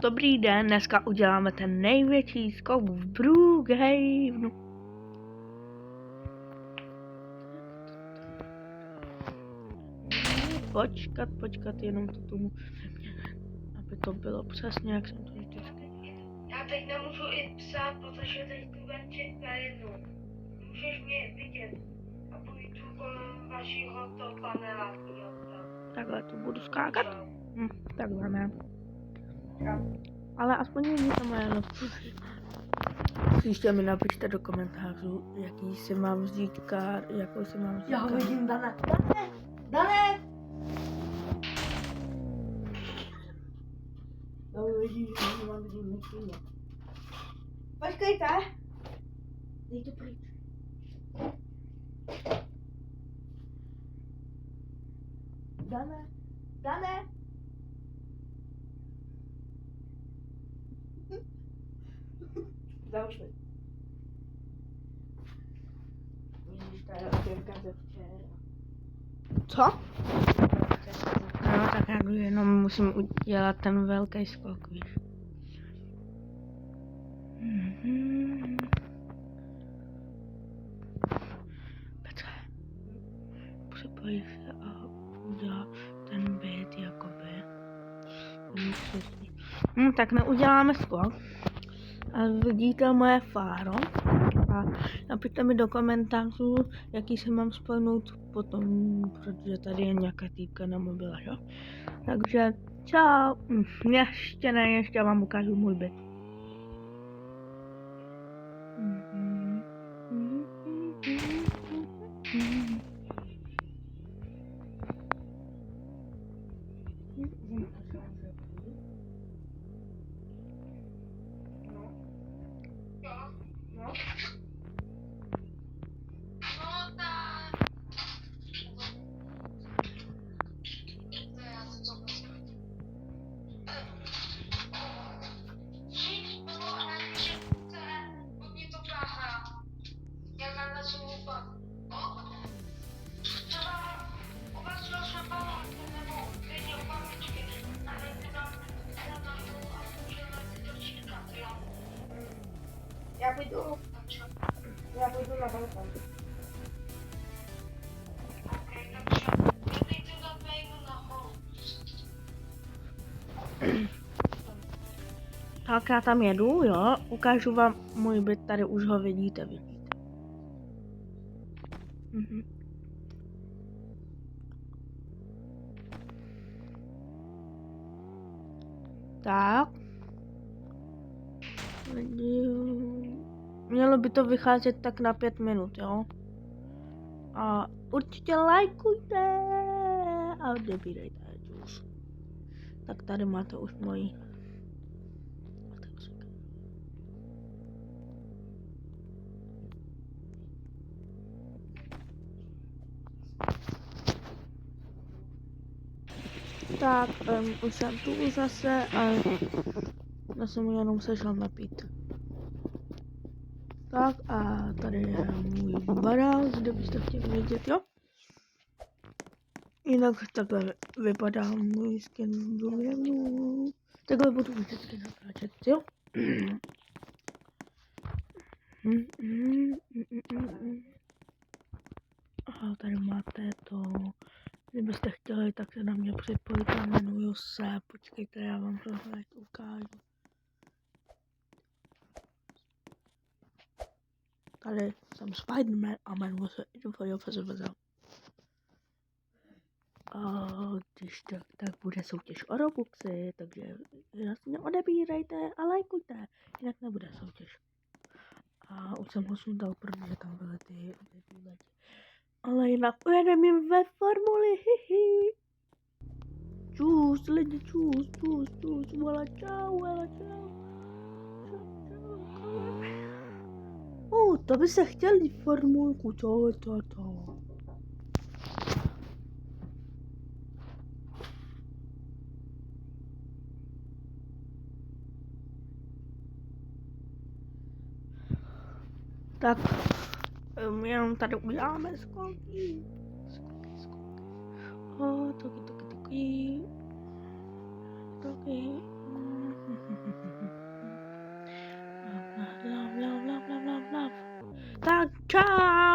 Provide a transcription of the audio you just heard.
Dobrý den, dneska uděláme ten největší skok v Brookhavenu. Počkat, jenom to tomu, aby to bylo přesně, jak jsem to vždycky. Já teď nemůžu i psát, protože teď tu venček najednou. Můžeš mě vidět a půjdu kolem vašího to paneláku. Takhle tu budu skákat? Takhle ne. Ale aspoň vidíte to jméno. Příště mi napište do komentářů, jaký si mám vzít jakou si mám vzít. Já ho vidím, Dane! Já ho vidím, že mám vidím nechvíně. Počkejte! Dej to pryč. Dane! Zaučli. Vidíš, ta je okénka ze včera. Co? No, tak já jenom musím udělat ten velký skok, víš. Petře, připojím se a udělám ten byt, jakoby. Tak neuděláme skok. A vidíte moje fáro. A napište mi do komentářů, jaký se mám spojnout potom, protože tady je nějaká týpka na mobile, jo? Takže čau. Ještě vám ukážu můj byt. Já půjdu na balkon. Tak já tam jedu, jo, ukážu vám můj byt, tady už ho vidíte. Tak. Mělo by to vycházet tak na 5 minut, jo. A určitě lajkujte a odebírejte. Tak tady máte už moji. Tak, už jsem tu zase a já jsem jenom se šel napít. Tak a tady je můj barák, kde byste chtěli vidět, jo? Jinak takhle vypadá můj skin v Brookhavenu. Takhle budu vždycky natáčet, jo? A tady máte to. Kdybyste chtěli, tak se na mě připojit a jmenuju se. Počkejte, já vám to hned ukážu. Tady jsem Spiderman a jmenuji se InfoJoFSVZ. A když tak bude soutěž o Robuxy, takže jasně odebírejte a lajkujte, jinak nebude soutěž. A už jsem ho sundal, protože tam byly ty lidi. Ale jinak ujedem jim ve formuli, hihi. Čus, lidi, čus, vola čau. To by se chtěl jít formulku, to. Tak, jenom tady uděláme skoky. Toky. Čau!